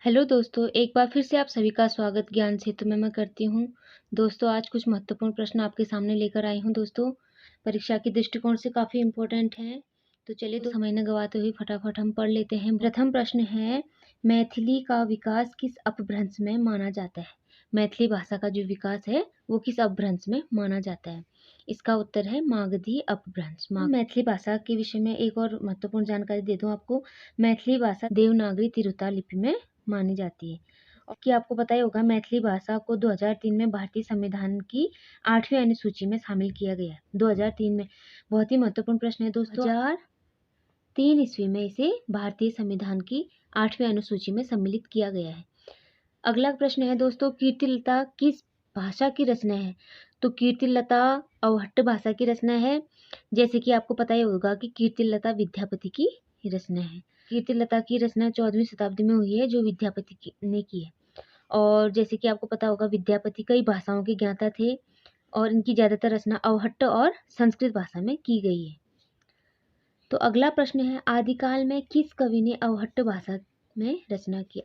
Hello दोस्तों, एक बार फिर से आप सभी का स्वागत ज्ञान सेतु में मैं करती हूँ। दोस्तों, आज कुछ महत्वपूर्ण प्रश्न आपके सामने लेकर आई हूँ दोस्तों। परीक्षा के दृष्टिकोण से काफ़ी इम्पोर्टेंट हैं। तो चलिए समय न गवाते हुए फटाफट हम पढ़ लेते हैं। प्रथम प्रश्न है, मैथिली का विकास किस अपभ्रंश में माना जाता है? मैथिली भाषा का जो विकास है वो किस अपभ्रंश में माना जाता है? इसका उत्तर है मागधी अपभ्रंश। मैथिली भाषा के विषय में एक और महत्वपूर्ण जानकारी दे दूं आपको। मैथिली भाषा देवनागरी तिरुता लिपि में मानी जाती है। और कि आपको पता ही होगा, मैथिली भाषा को 2003 में भारतीय संविधान की 8वीं अनुसूची में शामिल किया गया है। 2003 में बहुत ही महत्वपूर्ण प्रश्न है दोस्तों। 2003 ईस्वी में इसे भारतीय संविधान की 8वीं अनुसूची में सम्मिलित किया गया है। अगला प्रश्न है दोस्तों, कीर्तिलता किस भाषा की रचना है? तो कीर्तिलता अवहट्ट भाषा की रचना है। जैसे कि आपको पता ही होगा कि कीर्तिलता विद्यापति की रचना है। कीर्तिलता की रचना 14वीं शताब्दी में हुई है, जो विद्यापति ने की है। और जैसे कि आपको पता होगा, विद्यापति कई भाषाओं के ज्ञाता थे और इनकी ज़्यादातर रचना अवहट्ट और संस्कृत भाषा में की गई है। तो अगला प्रश्न है, आदिकाल में किस कवि ने अवहट्ट भाषा में रचना की?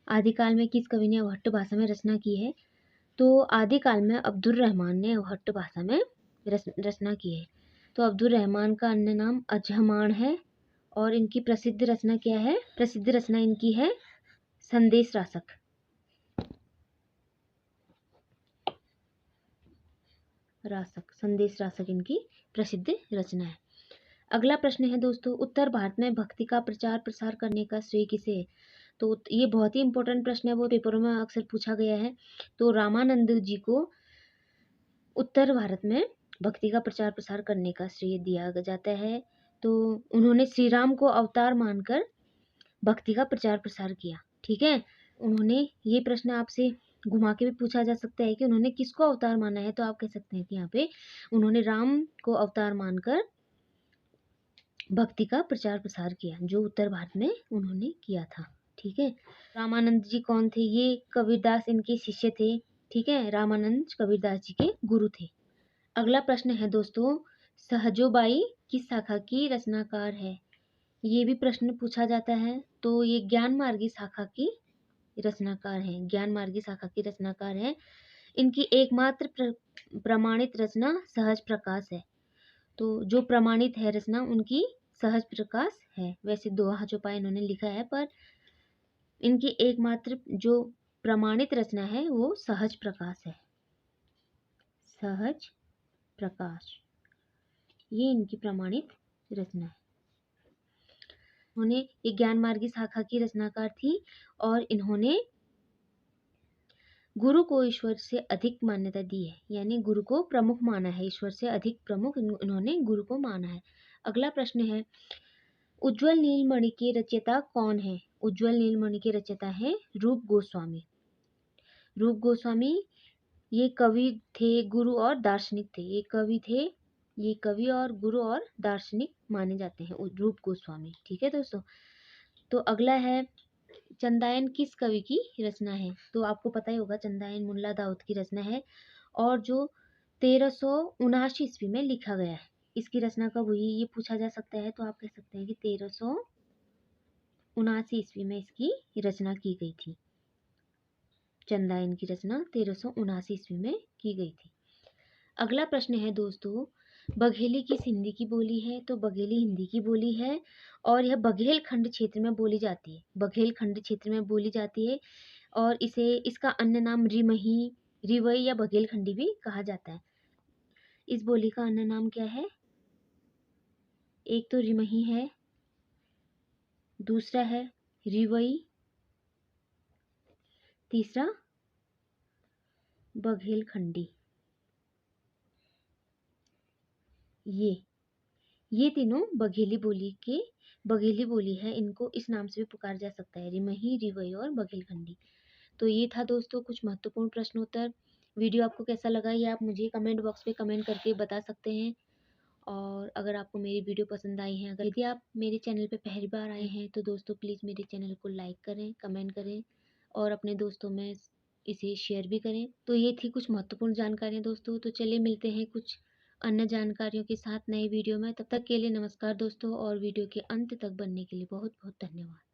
आदिकाल में किस कवि ने अवहट्ट भाषा में रचना की है? तो आदिकाल में अब्दुल रहमान ने अवहट्ट भाषा में रचना की है। तो अब्दुल रहमान का अन्य नाम अजहमान है और इनकी प्रसिद्ध रचना क्या है? प्रसिद्ध रचना इनकी है संदेश रासक। संदेश रासक इनकी प्रसिद्ध रचना है। अगला प्रश्न है दोस्तों, उत्तर भारत में भक्ति का प्रचार प्रसार करने का श्रेय किसे है? तो ये बहुत ही इंपॉर्टेंट प्रश्न है, वो पेपरों में अक्सर पूछा गया है। तो रामानंद जी को उत्तर भारत में भक्ति का प्रचार प्रसार करने का श्रेय दिया जाता है। तो उन्होंने श्री राम को अवतार मानकर भक्ति का प्रचार प्रसार किया। ठीक है, उन्होंने, ये प्रश्न आपसे घुमा के भी पूछा जा सकता है कि उन्होंने किसको अवतार माना है। तो आप कह सकते हैं कि यहाँ पे उन्होंने राम को अवतार मानकर भक्ति का प्रचार प्रसार किया, जो उत्तर भारत में उन्होंने किया था। ठीक है, रामानंद जी कौन थे? ये कबीरदास इनके शिष्य थे। ठीक है, रामानंद कबीरदास जी के गुरु थे। अगला प्रश्न है दोस्तों, सहजोबाई किस शाखा की रचनाकार है? ये भी प्रश्न पूछा जाता है। तो ये ज्ञान मार्गी शाखा की रचनाकार है। ज्ञान मार्गी शाखा की रचनाकार है। इनकी एकमात्र प्रमाणित रचना सहज प्रकाश है। तो जो प्रमाणित है रचना उनकी सहज प्रकाश है। वैसे दोहा चौपाई इन्होंने लिखा है, पर इनकी एकमात्र जो प्रमाणित रचना है वो सहज प्रकाश है। सहज प्रकाश, ये इनकी प्रमाणित रचना है। उन्होंने ज्ञान मार्गी शाखा की रचनाकार थी और इन्होंने गुरु को ईश्वर से अधिक मान्यता दी है, यानी गुरु को प्रमुख माना है। ईश्वर से अधिक प्रमुख इन्होंने गुरु को माना है। अगला प्रश्न है, उज्ज्वल नीलमणि के रचयिता कौन है? उज्ज्वल नीलमणि के रचयिता है रूप गोस्वामी। रूप गोस्वामी ये कवि थे, गुरु और दार्शनिक थे। ये कवि और गुरु और दार्शनिक माने जाते हैं, रूप गोस्वामी। ठीक है दोस्तों, तो अगला है, चंदायन किस कवि की रचना है? तो आपको पता ही होगा, चंदायन मुल्ला दाऊद की रचना है और जो 1379 ईस्वी में लिखा गया है। इसकी रचना कब हुई ये पूछा जा सकता है। तो आप कह सकते हैं कि 1379 ईस्वी में इसकी रचना की गई थी। चंदायन की रचना 1379 ईस्वी में की गई थी। अगला प्रश्न है दोस्तों, बघेली किस हिंदी की बोली है? तो बघेली हिंदी की बोली है और यह बघेलखंड क्षेत्र में बोली जाती है। बघेलखंड क्षेत्र में बोली जाती है और इसका अन्य नाम रिमही, रिवई या बघेलखंडी भी कहा जाता है। इस बोली का अन्य नाम क्या है? एक तो रिमही है, दूसरा है रिवई, तीसरा बघेलखंडी। ये तीनों बघेली बोली है। इनको इस नाम से भी पुकार जा सकता है, रिमही, रिवई और बघेलखंडी। तो ये था दोस्तों कुछ महत्वपूर्ण प्रश्नोत्तर। वीडियो आपको कैसा लगा ये आप मुझे कमेंट बॉक्स में कमेंट करके बता सकते हैं। और अगर आपको मेरी वीडियो पसंद आई है, अगर यदि आप मेरे चैनल पे पहली बार आए हैं, तो दोस्तों प्लीज़ मेरे चैनल को लाइक करें, कमेंट करें और अपने दोस्तों में इसे शेयर भी करें। तो ये थी कुछ महत्वपूर्ण जानकारियाँ दोस्तों। तो चलिए मिलते हैं कुछ अन्य जानकारियों के साथ नए वीडियो में। तब तक के लिए नमस्कार दोस्तों, और वीडियो के अंत तक बनने के लिए बहुत बहुत धन्यवाद।